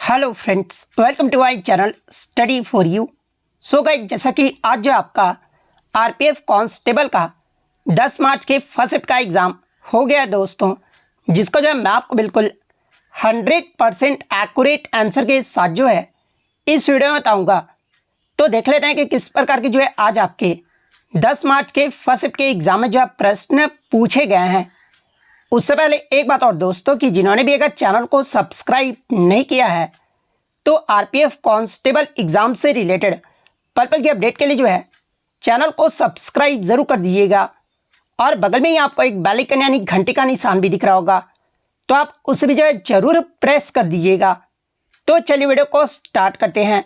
Hello friends, welcome to my channel study for you. So guys, जैसा कि आज जो आपका आरपीएफ कांस्टेबल का 10 मार्च के फर्स्ट शिफ्ट का एग्ज़ाम हो गया दोस्तों, जिसका जो है मैं आपको बिल्कुल 100% एक्यूरेट आंसर के साथ जो है इस वीडियो में बताऊंगा। तो देख लेते हैं कि किस प्रकार के जो है आज आपके 10 मार्च के फर्स्ट शिफ्ट के एग्ज़ाम में जो है प्रश्न पूछे गए हैं। उससे पहले एक बात और दोस्तों, कि जिन्होंने भी अगर चैनल को सब्सक्राइब नहीं किया है तो आरपीएफ कांस्टेबल एग्जाम से रिलेटेड पर्पल की अपडेट के लिए जो है चैनल को सब्सक्राइब जरूर कर दीजिएगा। और बगल में ही आपको एक बेल आइकन यानी घंटी का निशान भी दिख रहा होगा, तो आप उसे भी जो है जरूर प्रेस कर दीजिएगा। तो चलिए वीडियो को स्टार्ट करते हैं।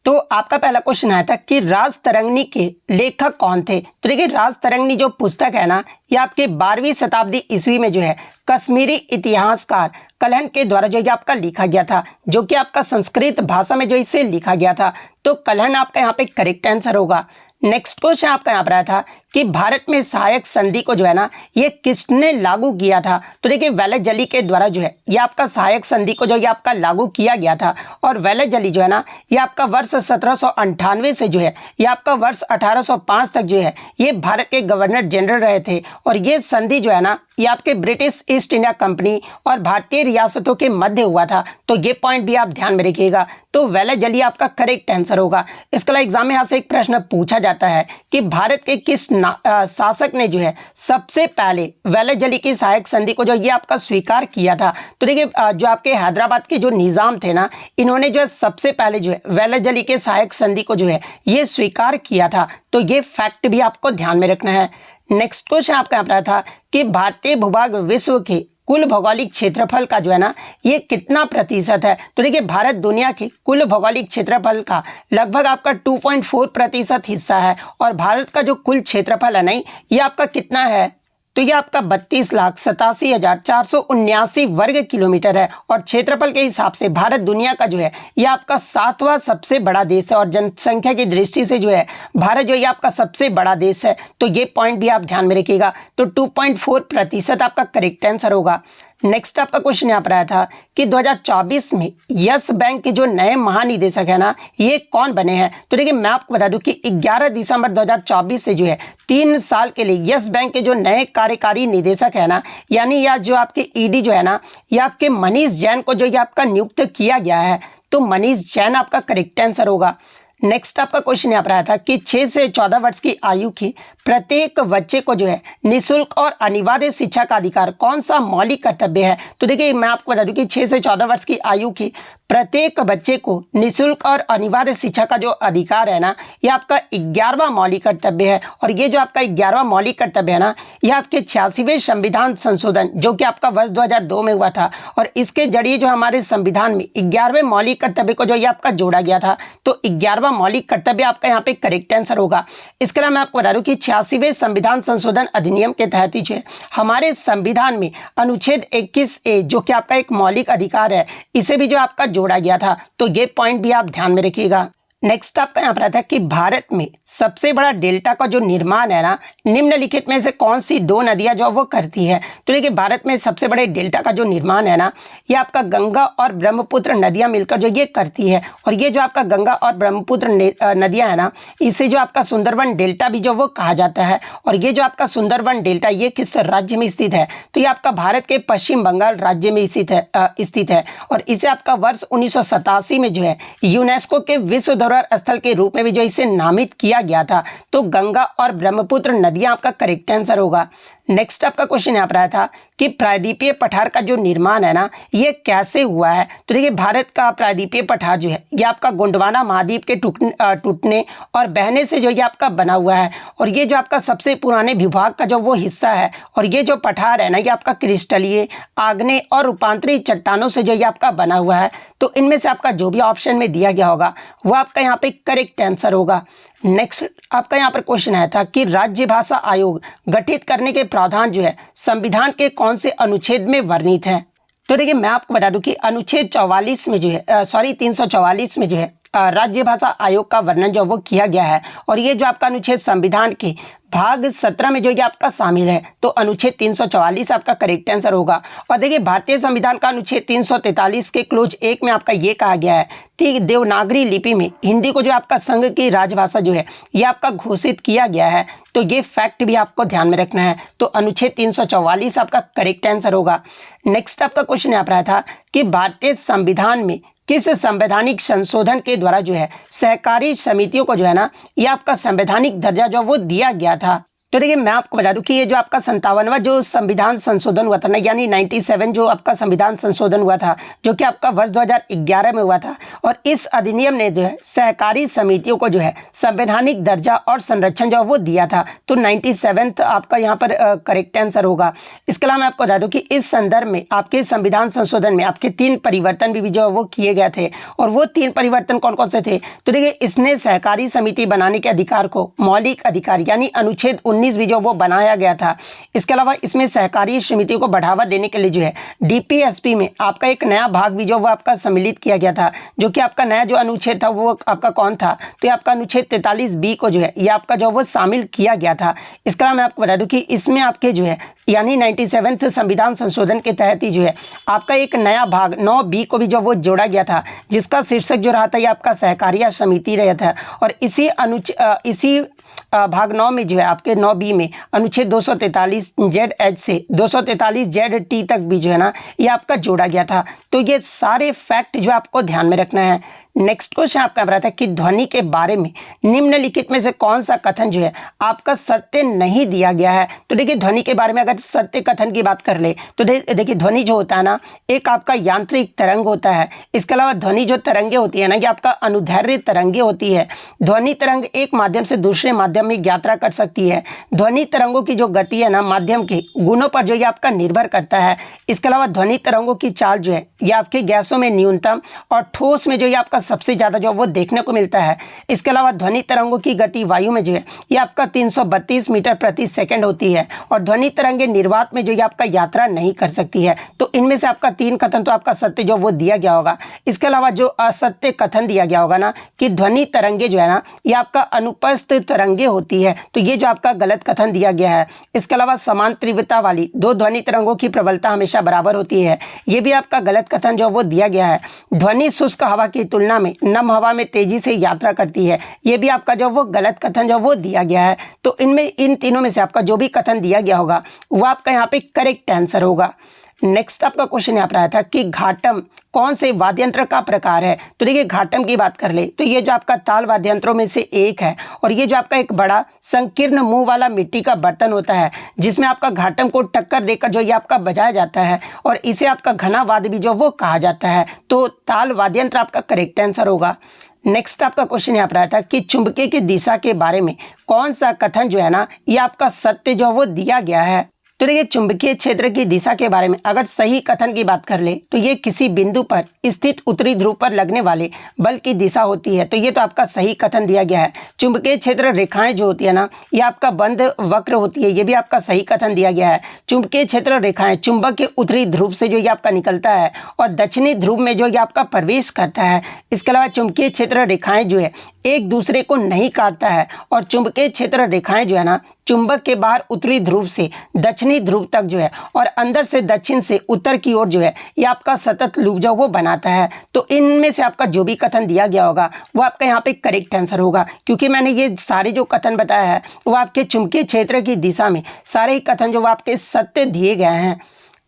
तो आपका पहला क्वेश्चन आया था कि राज तरंगिणी के लेखक कौन थे। तो देखिए, राज तरंगिणी जो पुस्तक है ना, ये आपके 12वीं शताब्दी ईस्वी में जो है कश्मीरी इतिहासकार कलहन के द्वारा जो है आपका लिखा गया था, जो कि आपका संस्कृत भाषा में जो इसे लिखा गया था। तो कलहन आपका यहाँ पे करेक्ट आंसर होगा। नेक्स्ट क्वेश्चन आपका यहाँ पर आया था कि भारत में सहायक संधि को जो है ना, ये किसने लागू किया था। तो देखिए, वेलजली के द्वारा जो है ये आपका सहायक संधि को जो ये आपका लागू किया गया था। और वेलजली जो है ना, ये आपका वर्ष 1798 से जो है ये आपका वर्ष 1805 तक जो है ये भारत के गवर्नर जनरल रहे थे। और ये संधि जो है ना, ये आपके ब्रिटिश ईस्ट इंडिया कंपनी और भारतीय रियासतों के मध्य हुआ था। तो ये पॉइंट भी आप ध्यान में रखिएगा। तो वेलजली आपका करेक्ट आंसर होगा। इसके अलावा एग्जाम में यहाँ से एक प्रश्न पूछा जाता है कि भारत के किस शासक ने जो है सबसे पहले वेलजली की सहायक संधि को जो ये आपका स्वीकार किया था। तो देखिए, जो आपके हैदराबाद के जो निजाम थे ना, इन्होंने जो है सबसे पहले जो है वेलजली के सहायक संधि को जो है ये स्वीकार किया था। तो ये फैक्ट भी आपको ध्यान में रखना है। नेक्स्ट क्वेश्चन आपका यहाँ पर था कि भारतीय भूभाग विश्व के कुल भौगोलिक क्षेत्रफल का जो है ना, ये कितना प्रतिशत है। तो देखिए, भारत दुनिया के कुल भौगोलिक क्षेत्रफल का लगभग आपका 2.4% हिस्सा है। और भारत का जो कुल क्षेत्रफल है नहीं, ये आपका कितना है, तो ये आपका 32,87,479 वर्ग किलोमीटर है। और क्षेत्रफल के हिसाब से भारत दुनिया का जो है ये आपका 7वां सबसे बड़ा देश है। और जनसंख्या की दृष्टि से जो है भारत जो है आपका सबसे बड़ा देश है। तो ये पॉइंट भी आप ध्यान में रखिएगा। तो 2.4% आपका करेक्ट आंसर होगा। नेक्स्ट आपका क्वेश्चन यहाँ पर आया था कि 2024 में यस बैंक के जो नए महानिदेशक है ना, ये कौन बने हैं। तो देखिए, मैं आपको बता दूं कि 11 दिसंबर 2024 से जो है 3 साल के लिए यस बैंक के जो नए कार्यकारी निदेशक है ना, यानी या जो आपके ईडी जो है ना, ये आपके मनीष जैन को जो ये आपका नियुक्त किया गया है। तो मनीष जैन आपका करेक्ट आंसर होगा। नेक्स्ट आपका क्वेश्चन यहाँ पर आया था कि 6 से 14 वर्ष की आयु के प्रत्येक बच्चे को जो है निःशुल्क और अनिवार्य शिक्षा का अधिकार कौन सा मौलिक कर्तव्य है। तो देखिए, मैं आपको बता दूं कि 6 से 14 वर्ष की आयु के प्रत्येक बच्चे को निःशुल्क और अनिवार्य शिक्षा का जो अधिकार है ना, ये आपका 11वां मौलिक कर्तव्य है। और ये जो आपका 11वां मौलिक कर्तव्य है ना, ये आपके 86वें संविधान संशोधन जो कि आपका वर्ष 2002 में हुआ था, और इसके जरिए जो हमारे संविधान में 11वें मौलिक कर्तव्य को जो ये आपका जोड़ा गया था। तो 11वां मौलिक कर्तव्य आपका यहाँ पे करेक्ट आंसर होगा। इसके अलावा मैं आपको बता दूं कि 86वें संविधान संशोधन अधिनियम के तहत ही जो है हमारे संविधान में अनुच्छेद 21A जो कि आपका एक मौलिक अधिकार है, इसे भी जो आपका जोड़ा गया था। तो ये पॉइंट भी आप ध्यान में रखिएगा। नेक्स्ट आपका यहाँ पर आता है कि भारत में सबसे बड़ा डेल्टा का जो निर्माण है ना, निम्नलिखित में से कौन सी 2 नदियां जो वो करती है। तो देखिए, भारत में सबसे बड़े डेल्टा का जो निर्माण है ना, ये आपका गंगा और ब्रह्मपुत्र नदियां मिलकर जो ये करती है। और ये जो आपका गंगा और ब्रह्मपुत्र नदियां है ना, इसे जो आपका सुंदरवन डेल्टा भी जो वो कहा जाता है। और ये जो आपका सुंदरवन डेल्टा ये किस राज्य में स्थित है, तो ये आपका भारत के पश्चिम बंगाल राज्य में स्थित है। और इसे आपका वर्ष 1987 में जो है यूनेस्को के विश्व धरोहर स्थल के रूप में भी जो इसे नामित किया गया था। तो गंगा और ब्रह्मपुत्र नदियां आपका करेक्ट आंसर होगा। नेक्स्ट आपका क्वेश्चन यहाँ पर आया था कि प्रायद्वीपीय पठार का जो निर्माण है ना, ये कैसे हुआ है। तो देखिए, भारत का प्रायद्वीपीय पठार जो है ये आपका गोंडवाना महाद्वीप के टूटने और बहने से जो ये आपका बना हुआ है। और ये जो आपका सबसे पुराने विभाग का जो वो हिस्सा है। और ये जो पठार है ना, ये आपका क्रिस्टलीय, आग्नेय और रूपांतरित चट्टानों से जो ये आपका बना हुआ है। तो इनमें से आपका जो भी ऑप्शन में दिया गया होगा वो आपका यहाँ पे करेक्ट आंसर होगा। नेक्स्ट आपका यहाँ पर क्वेश्चन आया था कि राज्य भाषा आयोग गठित करने के प्रावधान जो है संविधान के कौन से अनुच्छेद में वर्णित है। तो देखिए, मैं आपको बता दूं कि अनुच्छेद 44 में जो है 344 में जो है राज्य भाषा आयोग का वर्णन जो वो किया गया है। और ये जो आपका अनुच्छेद संविधान के भाग 17 में जो ये आपका शामिल है, तो अनुच्छेद 344 आपका करेक्ट आंसर होगा। और देखिए भारतीय संविधान का अनुच्छेद 343 के क्लोज 1 में आपका ये कहा गया है कि देवनागरी लिपि में हिंदी को जो आपका संघ की राजभाषा जो है ये आपका घोषित किया गया है। तो ये फैक्ट भी आपको ध्यान में रखना है। तो अनुच्छेद 344 आपका करेक्ट आंसर होगा। नेक्स्ट आपका क्वेश्चन यहाँ पर आया था कि भारतीय संविधान में किस संवैधानिक संशोधन के द्वारा जो है सहकारी समितियों को जो है ना ये आपका संवैधानिक दर्जा जो वो दिया गया था। तो देखिए मैं आपको बता दूं कि ये जो आपका 57वां जो संविधान संशोधन हुआ था ना, यानी 97 जो आपका संविधान संशोधन हुआ था, जो कि आपका वर्ष 2011 में हुआ था। और इस अधिनियम ने जो है सहकारी समितियों को जो है संवैधानिक दर्जा और संरक्षण जो वो दिया था। तो 97 आपका यहाँ पर करेक्ट आंसर होगा। इसके अलावा मैं आपको बता दूं कि इस संदर्भ में आपके संविधान संशोधन में आपके 3 परिवर्तन भी जो वो किए गए थे। और वो 3 परिवर्तन कौन कौन से थे? तो देखिए इसने सहकारी समिति बनाने के अधिकार को मौलिक अधिकार यानी अनुच्छेद 19 भी जो वो बनाया गया था। इसके अलावा इसमें सहकारी समितियों को बढ़ावा देने के लिए जो है डीपीएसपी में आपका एक नया भाग भी जो वो आपका सम्मिलित किया गया था, जो कि आपका नया जो अनुच्छेद था वो आपका कौन था? तो ये आपका अनुच्छेद 43B को जो है ये आपका जो वो शामिल किया गया था। इसके अलावा मैं आपको बता दूं कि इसमें आपके जो है यानी 97वें संविधान संशोधन के तहत ही जो है आपका एक नया भाग 9B को भी जो वो जोड़ा गया था, जिसका शीर्षक जो रहा था ये आपका सहकारिता समिति रहा था। और इसी भाग 9 में जो है आपके 9B में अनुच्छेद 243ZH से 243ZT तक भी जो है ना ये आपका जोड़ा गया था। तो ये सारे फैक्ट जो आपको ध्यान में रखना है। नेक्स्ट क्वेश्चन आपका रहा था कि ध्वनि के बारे में निम्नलिखित में से कौन सा कथन जो है आपका सत्य नहीं दिया गया है? तो देखिए ध्वनि के बारे में अगर सत्य कथन की बात कर ले तो देखिए ध्वनि जो होता है ना एक आपका यांत्रिक तरंग होता है। इसके अलावा ध्वनि जो तरंगे होती है ना ये आपका अनुदैर्ध्य तरंगे होती है। ध्वनि तरंग एक माध्यम से दूसरे माध्यम में यात्रा कर सकती है। ध्वनि तरंगों की जो गति है ना माध्यम के गुणों पर जो ये आपका निर्भर करता है। इसके अलावा ध्वनि तरंगों की चाल जो है ये आपके गैसों में न्यूनतम और ठोस में जो ये आपका सबसे ज़्यादा जो वो देखने को मिलता है। इसके अलावा ध्वनि तरंगों की गति वायु में जो है ये आपका 332 मीटर प्रति सेकंड होती है। और ध्वनि तरंगे निर्वात में जो ये आपका यात्रा नहीं कर सकती है। तो इनमें से आपका 3 कथन तो आपका सत्य जो वो दिया गया होगा। इसके अलावा जो असत्य कथन दिया गया होगा ना कि ध्वनि तरंगे जो है ना ये आपका अनुपस्थित तरंगे होती है, तो ये जो आपका गलत कथन दिया गया है। इसके अलावा समान तीव्रता वाली 2 ध्वनि तरंगों की प्रबलता हमेशा बराबर होती है, ये भी आपका गलत कथन जो वो दिया गया है। ध्वनि शुष्क हवा की तुलना में नम हवा में तेजी से यात्रा करती है, ये भी आपका जो वो गलत कथन जो वो दिया गया है। तो इनमें इन तीनों में से आपका जो भी कथन दिया गया होगा वो आपका यहाँ पे करेक्ट आंसर होगा। नेक्स्ट आपका क्वेश्चन यहाँ पर आया था कि घाटम कौन से वाद्य यंत्र का प्रकार है? तो देखिए घाटम की बात कर ले तो ये जो आपका ताल वाद्य यंत्रों में से एक है। और ये जो आपका एक बड़ा संकीर्ण मुंह वाला मिट्टी का बर्तन होता है, जिसमें आपका घाटम को टक्कर देकर जो ये आपका बजाया जाता है। और इसे आपका घना वाद्य भी जो वो कहा जाता है। तो ताल वाद्य यंत्र आपका करेक्ट आंसर होगा। नेक्स्ट आपका क्वेश्चन यहाँ पर आया था कि चुंबकीय की दिशा के बारे में कौन सा कथन जो है ना ये आपका सत्य जो वो दिया गया है? तो देखिए चुंबकीय क्षेत्र की दिशा के बारे में अगर सही कथन की बात कर ले तो ये किसी बिंदु पर स्थित उत्तरी ध्रुव पर लगने वाले बल की दिशा होती है। तो ये तो आपका सही कथन दिया गया है। चुंबकीय क्षेत्र रेखाएं जो होती है ना ये आपका बंद वक्र होती है, ये भी आपका सही कथन दिया गया है। चुंबकीय क्षेत्र रेखाएं चुंबक के उत्तरी ध्रुव से जो ये आपका निकलता है और दक्षिणी ध्रुव में जो ये आपका प्रवेश करता है। इसके अलावा चुंबकीय क्षेत्र रेखाएं जो है एक दूसरे को नहीं काटता है। और चुंबकीय क्षेत्र रेखाएं जो है ना चुंबक के बाहर उत्तरी ध्रुव से दक्षिणी ध्रुव तक जो है और अंदर से दक्षिण से उत्तर की ओर जो है ये आपका सतत लूप जो वो बनाता है। तो इनमें से आपका जो भी कथन दिया गया होगा वो आपका यहाँ पे करेक्ट आंसर होगा, क्योंकि मैंने ये सारे जो कथन बताया है वो आपके चुंबकीय क्षेत्र की दिशा में सारे ही कथन जो वो आपके सत्य दिए गए हैं।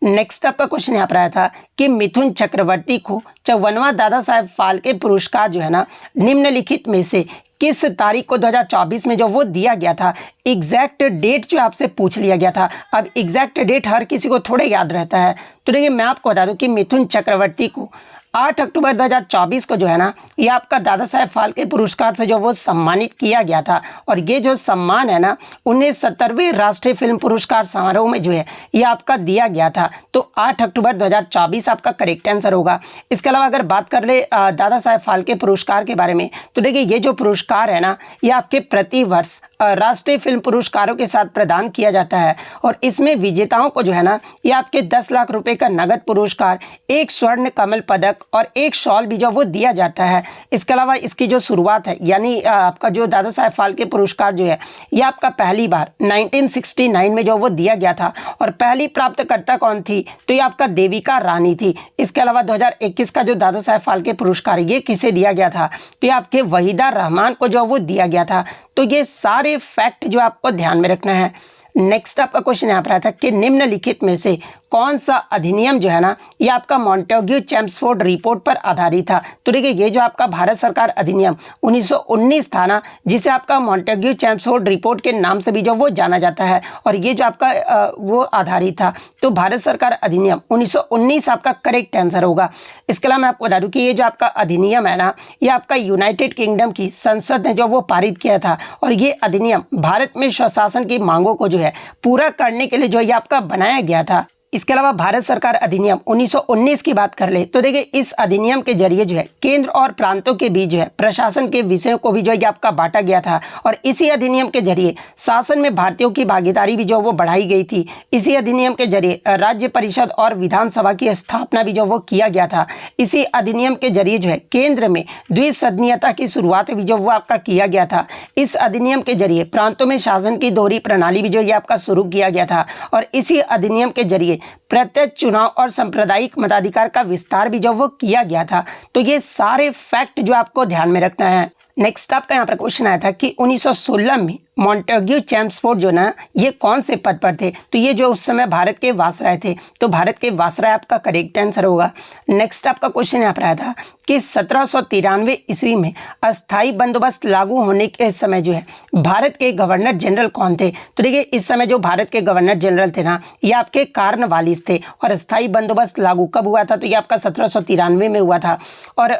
नेक्स्ट आपका क्वेश्चन यहाँ पर आया था कि मिथुन चक्रवर्ती को 54वां दादा साहेब फाल्के पुरस्कार जो है ना निम्नलिखित में से किस तारीख को 2024 में जो वो दिया गया था? एग्जैक्ट डेट जो आपसे पूछ लिया गया था। अब एग्जैक्ट डेट हर किसी को थोड़े याद रहता है। तो देखिए मैं आपको बता दूं कि मिथुन चक्रवर्ती को 8 अक्टूबर 2024 को जो है ना ये आपका दादा साहेब फाल्के पुरस्कार से जो वो सम्मानित किया गया था। और ये जो सम्मान है ना 1970वें राष्ट्रीय फिल्म पुरस्कार समारोह में जो है ये आपका दिया गया था। तो 8 अक्टूबर 2024 आपका करेक्ट आंसर होगा। इसके अलावा अगर बात कर ले दादा साहेब फाल्के पुरस्कार के बारे में तो देखिए ये जो पुरस्कार है ना ये आपके प्रति वर्ष राष्ट्रीय फिल्म पुरस्कारों के साथ प्रदान किया जाता है। और इसमें विजेताओं को जो है ना ये आपके 10 लाख रुपए का नगद पुरस्कार, 1 स्वर्ण कमल पदक तिलक और एक शॉल भी जो वो दिया जाता है। इसके अलावा इसकी जो शुरुआत है यानी आपका जो दादा साहेब फाल्के पुरस्कार जो है ये आपका पहली बार 1969 में जो वो दिया गया था और पहली प्राप्तकर्ता कौन थी, तो ये आपका देविका रानी थी। इसके अलावा 2021 का जो दादा साहेब फाल्के पुरस्कार ये किसे दिया गया था, तो ये आपके वहीदा रहमान को जो वो दिया गया था। तो ये सारे फैक्ट जो आपको ध्यान में रखना है। नेक्स्ट आपका क्वेश्चन यहाँ पर आया था कि निम्नलिखित में से कौन सा अधिनियम जो है ना ये आपका मॉन्टेग्यू चेम्सफोर्ड रिपोर्ट पर आधारित था। तो देखिए ये जो आपका भारत सरकार अधिनियम 1919 था ना, जिसे आपका मॉन्टेग्यू चेम्सफोर्ड रिपोर्ट के नाम से भी जो वो जाना जाता है और ये जो आपका वो आधारित था। तो भारत सरकार अधिनियम 1919 आपका करेक्ट आंसर होगा। इसके अलावा मैं आपको बता दूं कि ये जो आपका अधिनियम है ना ये आपका यूनाइटेड किंगडम की संसद ने जो वो पारित किया था और ये अधिनियम भारत में स्वशासन की मांगों को जो है पूरा करने के लिए जो ये आपका बनाया गया था। इसके अलावा भारत सरकार अधिनियम 1919 की बात कर ले तो देखिए इस अधिनियम के जरिए जो है केंद्र और प्रांतों के बीच जो है प्रशासन के विषयों को भी जो है आपका बांटा गया था और इसी अधिनियम के जरिए शासन में भारतीयों की भागीदारी भी जो वो बढ़ाई गई थी। इसी अधिनियम के जरिए राज्य परिषद और विधानसभा की स्थापना भी जो वो किया गया था। इसी अधिनियम के जरिए जो है केंद्र में द्विसदनीयता की शुरुआत भी जो वो आपका किया गया था। इस अधिनियम के जरिए प्रांतों में शासन की दोहरी प्रणाली भी जो ये आपका शुरू किया गया था और इसी अधिनियम के जरिए प्रत्यक्ष चुनाव और सांप्रदायिक मताधिकार का विस्तार भी जो वो किया गया था। तो ये सारे फैक्ट जो आपको ध्यान में रखना है। नेक्स्ट आपका यहाँ पर क्वेश्चन आया था कि 1916 में मॉन्टेग्यू चेम्सफोर्ड जो ना ये कौन से पद पर थे, तो ये जो उस समय भारत के वासराय थे। तो भारत के वासराय आपका करेक्ट आंसर होगा। नेक्स्ट आपका क्वेश्चन यहाँ पर आया था कि 1793 ईस्वी में अस्थाई बंदोबस्त लागू होने के समय जो है भारत के गवर्नर जनरल कौन थे। तो देखिए इस समय जो भारत के गवर्नर जनरल थे ना ये आपके कार्नवालिस थे और अस्थाई बंदोबस्त लागू कब हुआ था, तो ये आपका 1793 में हुआ था और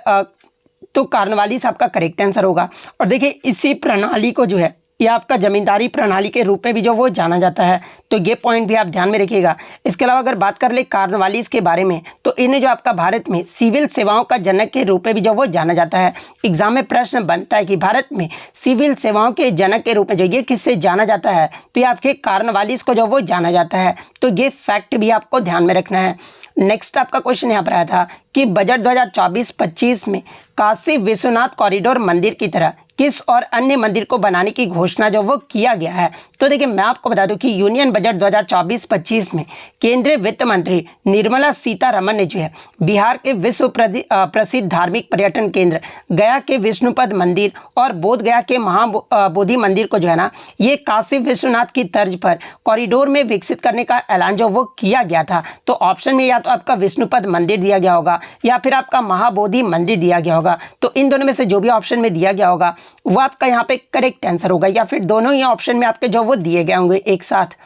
तो कार्नवालिस आपका करेक्ट आंसर होगा। और देखिए इसी प्रणाली को जो है यह आपका जमींदारी प्रणाली के रूप में भी जो वो जाना जाता है। तो ये पॉइंट भी आप ध्यान में रखिएगा। इसके अलावा अगर बात कर ले कार्नवालिस के बारे में तो इन्हें जो आपका भारत में सिविल सेवाओं का जनक के रूप में भी जो वो जाना जाता है। एग्जाम में प्रश्न बनता है कि भारत में सिविल सेवाओं के जनक के रूप में जो ये किससे जाना जाता है, तो ये आपके कार्नवालिस को जो वो जाना जाता है। तो ये फैक्ट भी आपको ध्यान में रखना है। नेक्स्ट आपका क्वेश्चन यहाँ पर आया था कि बजट 2024-25 में काशी विश्वनाथ कॉरिडोर मंदिर की तरह किस और अन्य मंदिर को बनाने की घोषणा जो वो किया गया है। तो देखिए मैं आपको बता दूं कि यूनियन बजट 2024-25 में केंद्रीय वित्त मंत्री निर्मला सीतारमण ने जो है बिहार के विश्व प्रसिद्ध धार्मिक पर्यटन केंद्र गया के विष्णुपद मंदिर और बोध गया के महाबोधि मंदिर को जो है ना ये काशी विश्वनाथ की तर्ज पर कॉरिडोर में विकसित करने का ऐलान जो वो किया गया था। तो ऑप्शन में या तो आपका विष्णुपद मंदिर दिया गया होगा या फिर आपका महाबोधि मंदिर दिया गया होगा। तो इन दोनों में से जो भी ऑप्शन में दिया गया होगा वो आपका यहाँ पे करेक्ट आंसर होगा या फिर दोनों ही ऑप्शन में आपके जो वो दिए गए होंगे एक साथ।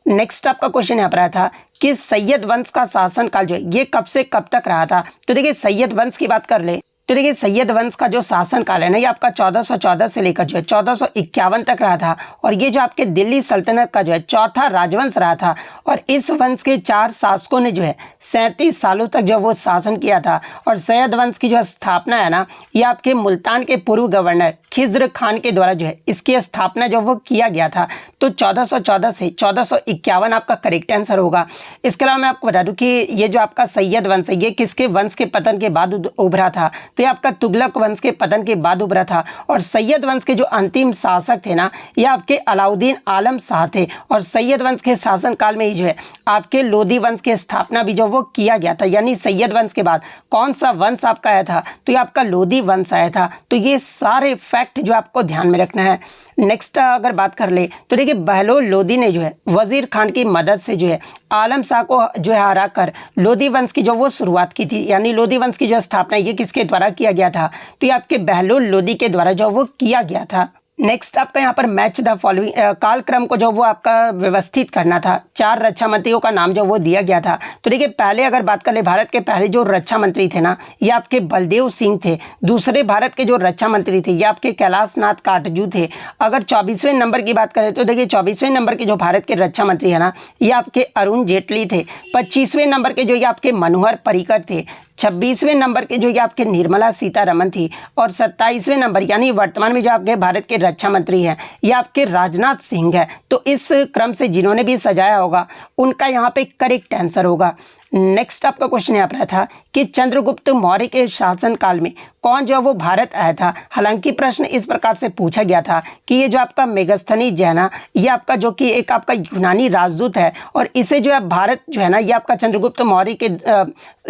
नेक्स्ट आपका क्वेश्चन यहाँ पर आया था कि सैयद वंश का शासनकाल जो है ये कब से कब तक रहा था। तो देखिए सैयद वंश की बात कर ले तो देखिए सैयद वंश का जो शासनकाल है ना ये आपका 1414 से लेकर जो है 1451 तक रहा था और ये जो आपके दिल्ली सल्तनत का जो है चौथा राजवंश रहा था और इस वंश के 4 शासकों ने जो है 37 सालों तक जो वो शासन किया था। और सैयद वंश की जो स्थापना है ना ये आपके मुल्तान के पूर्व गवर्नर खिज्र खान के द्वारा जो है इसकी स्थापना जो वो किया गया था। तो 1414 से 1451 आपका करेक्ट आंसर होगा। इसके अलावा मैं आपको बता दूं कि ये जो आपका सैयद वंश है ये किसके वंश के पतन के बाद उभरा था, तो ये आपका तुगलक वंश के पतन के बाद उभरा था। और सैयद वंश के जो अंतिम शासक थे ना ये आपके अलाउद्दीन आलम शाह थे और सैयद वंश के शासनकाल में ही जो है आपके लोधी वंश की स्थापना भी जो वो किया गया था। यानी सैयद वंश के बाद कौन सा वंश आपका आया था, तो ये आपका लोधी वंश आया था। तो ये सारे फैक्ट जो आपको ध्यान में रखना है। नेक्स्ट अगर बात कर ले तो देखिए बहलोल लोधी ने जो है वजीर खान की मदद से जो है आलम शाह को जो है हरा कर लोधी वंश की जो वो शुरुआत की थी। यानी लोधी वंश की जो स्थापना ये किसके द्वारा किया गया था, तो ये आपके बहलोल लोधी के द्वारा जो वो किया गया था। नेक्स्ट आपका यहाँ पर मैच द फॉलोइंग कालक्रम को जो वो आपका व्यवस्थित करना था। 4 रक्षा मंत्रियों का नाम जो वो दिया गया था। तो देखिए पहले अगर बात कर ले भारत के पहले जो रक्षा मंत्री थे ना ये आपके बलदेव सिंह थे। दूसरे भारत के जो रक्षा मंत्री थे ये आपके कैलाश नाथ काटजू थे। अगर 24वें नंबर की बात करें तो देखिए 24वें नंबर के जो भारत के रक्षा मंत्री है ना ये आपके अरुण जेटली थे। 25वें नंबर के जो ये आपके मनोहर पर्रिकर थे। 26वें नंबर के जो ये आपके निर्मला सीतारमण थी और 27वें नंबर यानी वर्तमान में जो आपके भारत के रक्षा मंत्री हैं ये आपके राजनाथ सिंह है। तो इस क्रम से जिन्होंने भी सजाया होगा उनका यहाँ पे करेक्ट आंसर होगा। नेक्स्ट आपका क्वेश्चन यहाँ पर था कि चंद्रगुप्त मौर्य के शासनकाल में कौन जो है वो भारत आया था। हालांकि प्रश्न इस प्रकार से पूछा गया था कि ये जो आपका मेगास्थनीज है ना, ये आपका जो कि एक आपका यूनानी राजदूत है और इसे जो है भारत जो है ना, ये आपका चंद्रगुप्त मौर्य के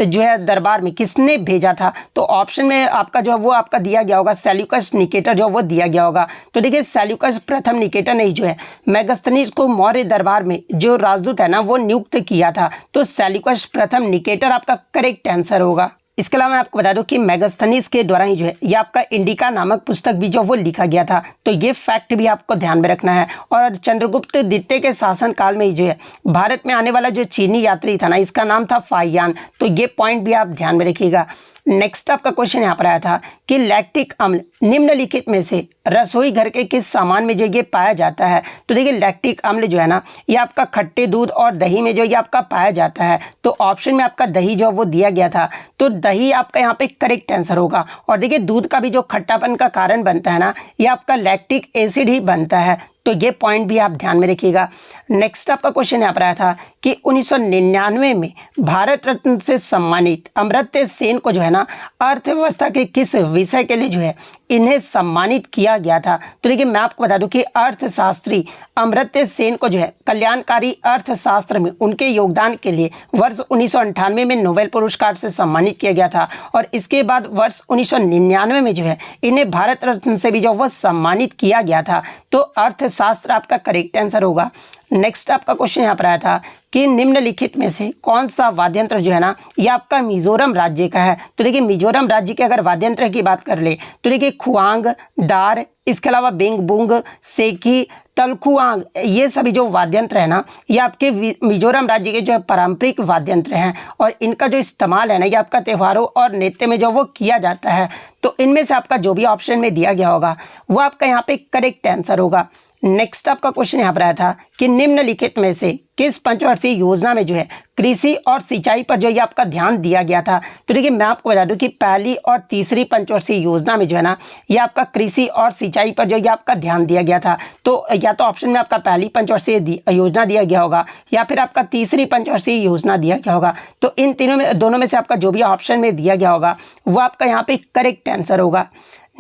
जो है दरबार में किसने भेजा था। तो ऑप्शन में आपका जो है वो आपका दिया गया होगा सेल्यूकस निकेटर जो वो दिया गया होगा। तो देखिए सेल्यूकस प्रथम निकेटर ने जो है मेगास्थनीज को मौर्य दरबार में जो राजदूत है ना वो नियुक्त किया था। तो सेल्यूकस प्रथम निकेटर आपका करेक्ट आंसर होगा। इसके अलावा मैं आपको बता दूं कि मेगास्थनीज के द्वारा ही जो है ये आपका इंडिका नामक पुस्तक भी जो वो लिखा गया था। तो ये फैक्ट भी आपको ध्यान में रखना है। और चंद्रगुप्त द्वितीय के शासन काल में ही जो है भारत में आने वाला जो चीनी यात्री था ना, इसका नाम था फाहियान। तो ये पॉइंट भी आप ध्यान में रखिएगा। नेक्स्ट आपका क्वेश्चन यहाँ पर आया था कि लैक्टिक अम्ल निम्नलिखित में से रसोई घर के किस सामान में जो ये पाया जाता है। तो देखिए लैक्टिक अम्ल जो है ना, ये आपका खट्टे दूध और दही में जो ये आपका पाया जाता है। तो ऑप्शन में आपका दही जो वो दिया गया था। तो दही आपका यहाँ पे करेक्ट आंसर होगा। और देखिए दूध का भी जो खट्टापन का कारण बनता है ना, ये आपका लैक्टिक एसिड ही बनता है। तो ये पॉइंट भी आप ध्यान में रखिएगा। नेक्स्ट आपका क्वेश्चन यहाँ पर आया था कि 1999 में भारत रत्न से सम्मानित अमर्त्य सेन को जो है ना अर्थव्यवस्था के किस विषय के लिए जो है इन्हें सम्मानित किया गया था। तो देखिए मैं आपको बता दूं कि अर्थशास्त्री अमर्त्य सेन को जो है कल्याणकारी अर्थशास्त्र में उनके योगदान के लिए वर्ष 1998 में नोबेल पुरस्कार से सम्मानित किया गया था। और इसके बाद वर्ष 1999 में जो है इन्हें भारत रत्न से भी जो वो सम्मानित किया गया था। तो अर्थशास्त्र आपका करेक्ट आंसर होगा। नेक्स्ट आपका क्वेश्चन यहाँ पर आया था कि निम्नलिखित में से कौन सा वाद्यंत्र जो है ना ये आपका मिजोरम राज्य का है। तो देखिए मिजोरम राज्य के अगर वाद्यंत्र की बात कर ले तो देखिए खुआंग, दार, इसके अलावा बेंग बुंग, सेकी, तलखुआंग, ये सभी जो वाद्यंत्र है ना ये आपके मिजोरम राज्य के जो पारंपरिक वाद्यंत्र हैं। और इनका जो इस्तेमाल है ना ये आपका त्योहारों और नृत्य में जो वो किया जाता है। तो इनमें से आपका जो भी ऑप्शन में दिया गया होगा वो आपका यहाँ पे करेक्ट आंसर होगा। नेक्स्ट आपका क्वेश्चन यहाँ पर आया था कि निम्नलिखित में से किस पंचवर्षीय योजना में जो है कृषि और सिंचाई पर जो ये आपका ध्यान दिया गया था। तो देखिए मैं आपको बता दूं कि पहली और तीसरी पंचवर्षीय योजना में जो है ना ये आपका कृषि और सिंचाई पर जो ये आपका ध्यान दिया गया था। तो या तो ऑप्शन में आपका पहली पंचवर्षीय योजना दिया गया होगा या फिर आपका तीसरी पंचवर्षीय योजना दिया गया होगा। तो इन तीनों में दोनों में से आपका जो भी ऑप्शन में दिया गया होगा वो आपका यहाँ पे करेक्ट आंसर होगा।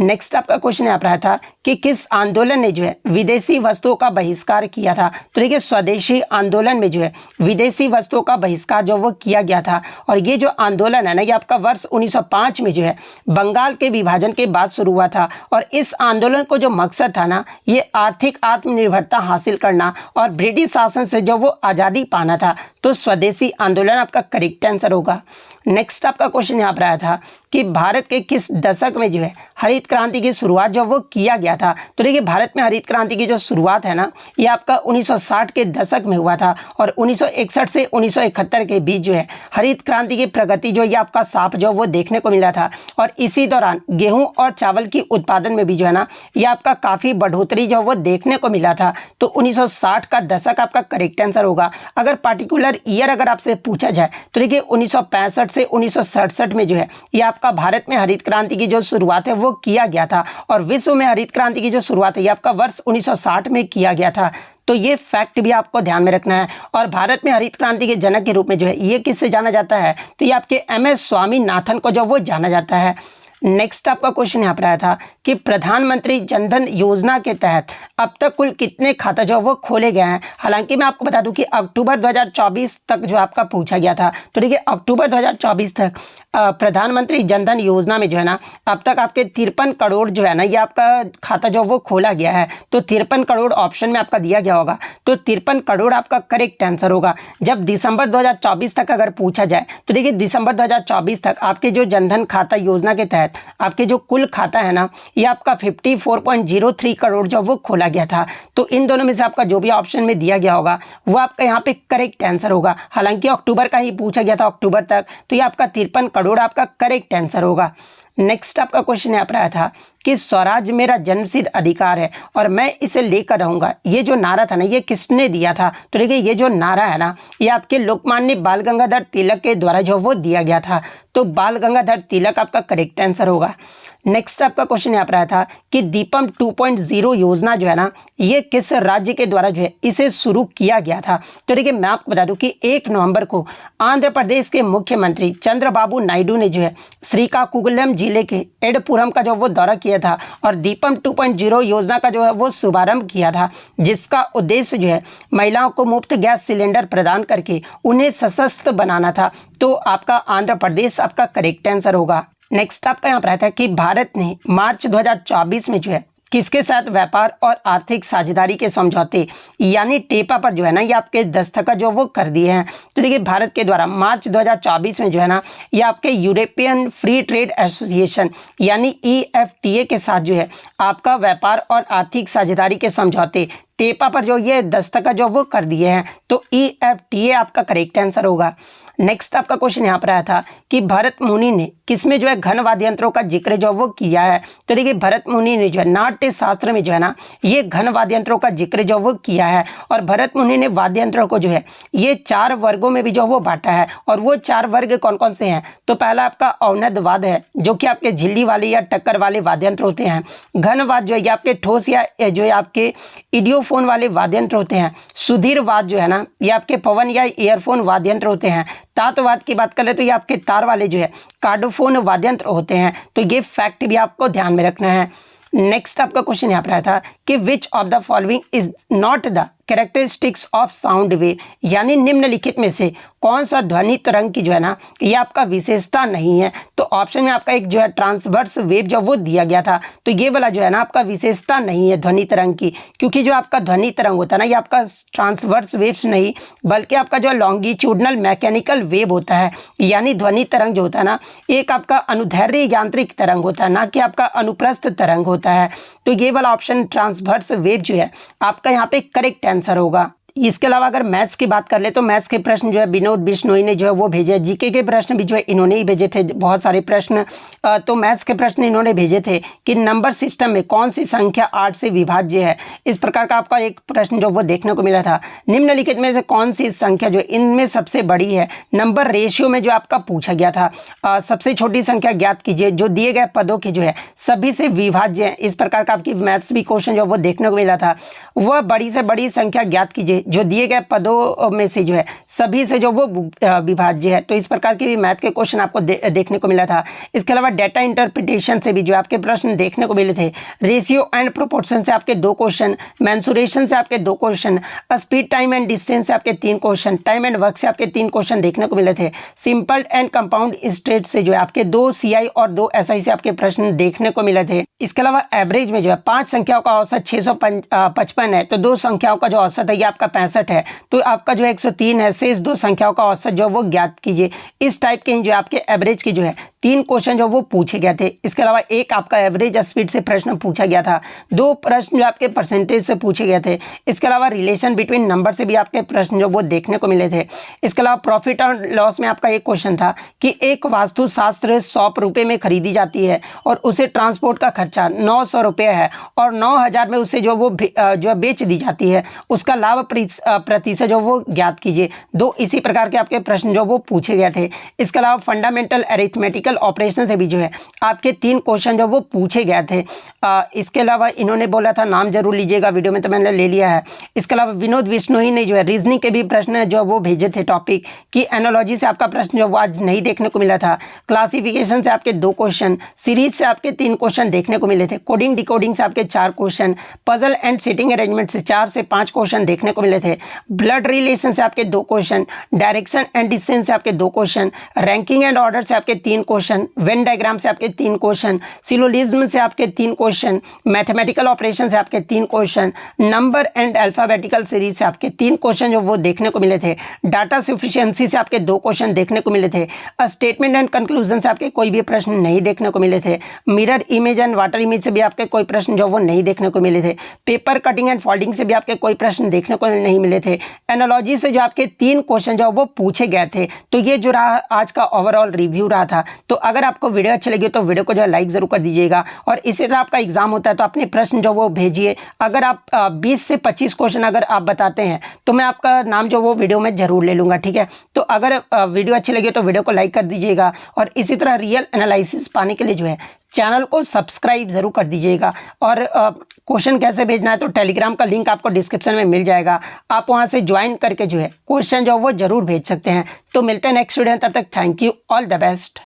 नेक्स्ट आपका क्वेश्चन यहाँ पर आया था कि किस आंदोलन ने जो है विदेशी वस्तुओं का बहिष्कार किया था। तो देखिए स्वदेशी आंदोलन में जो है विदेशी वस्तुओं का बहिष्कार जो वो किया गया था। और ये जो आंदोलन है ना ये आपका वर्ष 1905 में जो है बंगाल के विभाजन के बाद शुरू हुआ था। और इस आंदोलन को जो मकसद था ना ये आर्थिक आत्मनिर्भरता हासिल करना और ब्रिटिश शासन से जो वो आज़ादी पाना था। तो स्वदेशी आंदोलन आपका करेक्ट आंसर होगा। नेक्स्ट आपका क्वेश्चन यहाँ पर आया था कि भारत के किस दशक में जो है हरित क्रांति की शुरुआत जो वो किया गया था। तो देखिए भारत में हरित क्रांति की जो शुरुआत है ना ये आपका 1960 के दशक में हुआ था। और 1961 से 1971 के बीच जो है हरित क्रांति की प्रगति जो ये आपका साफ जो वो देखने को मिला था। और इसी दौरान गेहूं और चावल की उत्पादन में भी जो है ना ये आपका काफ़ी बढ़ोतरी जो वो देखने को मिला था। तो 1960 का दशक आपका करेक्ट आंसर होगा। अगर पार्टिकुलर ईयर अगर आपसे पूछा जाए तो देखिए 1965 से 1967 में जो है ये आपका भारत में हरित क्रांति की जो शुरुआत है वो किया गया था। और विश्व में हरित क्रांति की जो शुरुआत है ये आपका वर्ष 1960 में किया गया था। तो ये फैक्ट भी आपको ध्यान में रखना है। और भारत में हरित क्रांति के जनक के रूप में जो है ये किससे जाना जाता है। तो ये आपके MS स्वामीनाथन को जो वो जाना जाता है। नेक्स्ट आपका क्वेश्चन यहाँ पर आया था कि प्रधानमंत्री जनधन योजना के तहत अब तक कुल कितने खाता जो वो खोले गए हैं। हालांकि मैं आपको बता दूं कि अक्टूबर 2024 तक जो आपका पूछा गया था। तो देखिए अक्टूबर 2024 तक प्रधानमंत्री जनधन योजना में जो है ना अब तक आपके 53 करोड़ जो है ना ये आपका खाता जो वो खोला गया है। तो 53 करोड़ ऑप्शन में आपका दिया गया होगा। तो 53 करोड़ आपका करेक्ट आंसर होगा। जब दिसंबर 2024 तक अगर पूछा जाए तो देखिए दिसंबर 2024 तक आपके जो जनधन खाता योजना के तहत आपके जो कुल खाता है ना ये आपका 54.03 करोड़ जो वो खोला गया था। तो इन दोनों में से आपका जो भी ऑप्शन में दिया गया होगा वो आपका यहाँ पे करेक्ट आंसर होगा। हालांकि अक्टूबर का ही पूछा गया था अक्टूबर तक। तो ये आपका 53 करोड़ आपका करेक्ट आंसर होगा। नेक्स्ट आपका क्वेश्चन यहाँ पर आया था कि स्वराज मेरा जन्मसिद्ध अधिकार है और मैं इसे लेकर रहूंगा। ये जो नारा था ना, ये किसने दिया था? तो देखिए, ये जो नारा है ना, ये आपके लोकमान्य बाल गंगाधर तिलक के द्वारा जो वो दिया गया था। तो बाल गंगाधर तिलक आपका करेक्ट आंसर होगा। नेक्स्ट आपका क्वेश्चन यहाँ पर आया था कि दीपम 2.0 योजना जो है ना, ये किस राज्य के द्वारा जो है इसे शुरू किया गया था? तो देखिए, मैं आपको बता दूं कि 1 नवंबर को आंध्र प्रदेश के मुख्यमंत्री चंद्रबाबू नायडू ने जो है श्रीकाकुलम जिले के एडपुरम का जो वो दौरा किया था और दीपम 2.0 योजना का जो है वो शुभारंभ किया था, जिसका उद्देश्य जो है महिलाओं को मुफ्त गैस सिलेंडर प्रदान करके उन्हें सशक्त बनाना था। तो आपका आंध्र प्रदेश आपका करेक्ट आंसर होगा। नेक्स्ट आपका यहाँ पर आता है कि भारत ने मार्च 2024 में जो है किसके साथ व्यापार और आर्थिक साझेदारी के समझौते यानी टेपा पर जो है ना, ये आपके दस्तखत जो वो कर दिए हैं। तो देखिए, भारत के द्वारा मार्च 2024 में जो है ना, ये आपके यूरोपियन फ्री ट्रेड एसोसिएशन यानी EFTA के साथ जो है आपका व्यापार और आर्थिक साझेदारी के समझौते टेपा पर जो ये दस्तखत जो वो कर दिए हैं। तो EFTA आपका करेक्ट आंसर होगा। नेक्स्ट आपका क्वेश्चन यहाँ पर आया था कि भरत मुनि ने किसमें जो है घन वाद्य यंत्रों का जिक्र जो वो किया है? तो देखिए, भरत मुनि ने जो है नाट्य शास्त्र में जो है ना, ये घन वाद्य यंत्रों का जिक्र जो वो किया है। और भरत मुनि ने वाद्य यंत्रों को जो है ये 4 वर्गों में भी जो वो बांटा है। और वो 4 वर्ग कौन कौन से हैं? तो पहला आपका अवनद वाद्य है, जो कि आपके झिल्ली वाले या टक्कर वाले वाद्य यंत्र होते हैं। घन वाद्य जो है ये आपके ठोस या जो है आपके इडियोफोन वाले वाद्य यंत्र होते हैं। सुधीर वाद्य जो है ना, ये आपके पवन या ईयरफोन वाद्य यंत्र होते हैं। तातवाद की बात करें तो ये आपके तार वाले जो है कार्डोफोन वाद्य यंत्र होते हैं। तो ये फैक्ट भी आपको ध्यान में रखना है। नेक्स्ट आपका क्वेश्चन यहाँ पर आया था कि which of the following is not the characteristics of sound wave, यानी निम्नलिखित में से कौन सा ध्वनि तरंग की जो है ना, ये आपका विशेषता नहीं है? तो ऑप्शन में आपका एक जो है ट्रांसवर्स वेव जो वो दिया गया था। तो ये वाला जो है ना आपका विशेषता नहीं है ध्वनि तरंग की, क्योंकि जो आपका ध्वनि तरंग होता है ना, ये आपका ट्रांसवर्स वेव्स नहीं बल्कि आपका जो लॉन्गिट्यूडनल मैकेनिकल वेव होता है। यानी ध्वनि तरंग जो होता है ना, एक आपका अनुदैर्ध्य यांत्रिक तरंग होता है, ना कि आपका अनुप्रस्थ तरंग होता है। तो ये वाला ऑप्शन ट्रांसवर्स वेव जो है आपका यहाँ पे करेक्ट आंसर होगा। इसके अलावा अगर मैथ्स की बात कर ले तो मैथ्स के प्रश्न जो है विनोद बिश्नोई ने जो है वो भेजे। जीके के प्रश्न भी जो है इन्होंने ही भेजे थे, बहुत सारे प्रश्न। तो मैथ्स के प्रश्न इन्होंने भेजे थे कि नंबर सिस्टम में कौन सी संख्या 8 से विभाज्य है। इस प्रकार का आपका एक प्रश्न जो वो देखने को मिला था। निम्नलिखित में से कौन सी संख्या जो इनमें सबसे बड़ी है? नंबर रेशियो में जो आपका पूछा गया था। सबसे छोटी संख्या ज्ञात कीजिए जो दिए गए पदों की जो है सभी से विभाज्य है। इस प्रकार का आपकी मैथ्स भी क्वेश्चन जो वो देखने को मिला था। वह बड़ी से बड़ी संख्या ज्ञात कीजिए जो दिए गए पदों में से जो है सभी से जो वो विभाज्य है। तो इस प्रकार के भी मैथ के क्वेश्चन आपको देखने को मिला था। इसके अलावा डेटा इंटरप्रिटेशन से भी जो आपके प्रश्न देखने को मिले थे। रेशियो एंड प्रोपोर्शन से आपके 2 क्वेश्चन, मेंसुरेशन से आपके 2 question, speed time and distance से आपके 3 क्वेश्चन, टाइम एंड वर्क से आपके 3 क्वेश्चन देखने को मिले थे। सिंपल एंड कंपाउंड स्टेट से जो है आपके 2 CI और 2 SI से आपके प्रश्न देखने को मिले थे। इसके अलावा एवरेज में जो है 5 संख्याओं का औसत 655 है, तो 2 संख्याओं का जो औसत है ये आपका 65 है। तो आपका जो 103 है, शेष 2 संख्याओं का औसत जो वो ज्ञात कीजिए। इस टाइप के जो आपके एवरेज की जो है 3 क्वेश्चन जो वो पूछे गए थे। इसके अलावा एक आपका एवरेज स्पीड से प्रश्न पूछा गया था। 2 प्रश्न जो आपके परसेंटेज से पूछे गए थे। इसके अलावा रिलेशन बिटवीन नंबर से भी आपके प्रश्न जो वो देखने को मिले थे। इसके अलावा प्रॉफिट और लॉस में आपका एक क्वेश्चन था कि एक वास्तुशास्त्र 100 रुपये में खरीदी जाती है और उसे ट्रांसपोर्ट का खर्चा 900 रुपये है और 9000 में उसे जो वो जो बेच दी जाती है, उसका लाभ प्रतिशत जो वो ज्ञात कीजिए। 2 इसी प्रकार के आपके प्रश्न जो वो पूछे गए थे। इसके अलावा फंडामेंटल अरिथमेटिकल ऑपरेशन से भी जो है आपके 3 क्वेश्चन जो वो पूछे गए थे। इसके अलावा इन्होंने बोला था नाम जरूर लीजिएगा, वीडियो में तो मैंने ले लिया है। इसके अलावा विनोद बिश्नोई ने जो है रीजनिंग के भी प्रश्न जो वो भेजे थे टॉपिक की। एनालॉजी से आपका प्रश्न जो वो आज नहीं देखने को मिला था। क्लासिफिकेशन से आपके 2 क्वेश्चन, सीरीज से आपके 3 क्वेश्चन देखने को मिले थे। कोडिंग डिकोडिंग से आपके 4 question, puzzle and sitting arrangement से 4 से 5 क्वेश्चन देखने को मिले थे। ब्लड रिलेशन से आपके 2 क्वेश्चन, डायरेक्शन एंड डिस्टेंस से आपके 2 क्वेश्चन, रैंकिंग एंड ऑर्डर से आपके 3 क्वेश्चन, वेन डायग्राम से आपके 3 क्वेश्चन, सिलोजिज्म से आपके 3 क्वेश्चन, मैथमेटिकल ऑपरेशन से आपके 3 question, number and alphabetical series से आपके 3 क्वेश्चन जो वो देखने को मिले थे। डाटा सफिशिएंसी से आपके 2 क्वेश्चन देखने को मिले थे। स्टेटमेंट एंड कंक्लूजन से आपके कोई भी प्रश्न नहीं देखने को मिले थे। Mirror image and water image से भी आपके कोई प्रश्न जो वो नहीं देखने को मिले थे। पेपर कटिंग एंड फोल्डिंग से भी आपके कोई प्रश्न देखने को नहीं मिले थे। एनालॉजी से जो आपके 3 क्वेश्चन जो वो पूछे गए थे। तो ये जो रहा आज का ओवरऑल रिव्यू रहा था। तो तो अगर आपको वीडियो अच्छी लगी तो वीडियो को जो है लाइक ज़रूर कर दीजिएगा। और इसी तरह आपका एग्जाम होता है तो अपने प्रश्न जो वो भेजिए। अगर आप 20 से 25 क्वेश्चन अगर आप बताते हैं तो मैं आपका नाम जो वो वीडियो में ज़रूर ले लूँगा, ठीक है। तो अगर वीडियो अच्छी लगी तो वीडियो को लाइक कर दीजिएगा और इसी तरह रियल एनालिसिस पाने के लिए जो है चैनल को सब्सक्राइब ज़रूर कर दीजिएगा। और क्वेश्चन कैसे भेजना है तो टेलीग्राम का लिंक आपको डिस्क्रिप्शन में मिल जाएगा, आप वहां से ज्वाइन करके जो है क्वेश्चन जो वो ज़रूर भेज सकते हैं। तो मिलते हैं नेक्स्ट वीडियो में, तब तक thank you, all the best.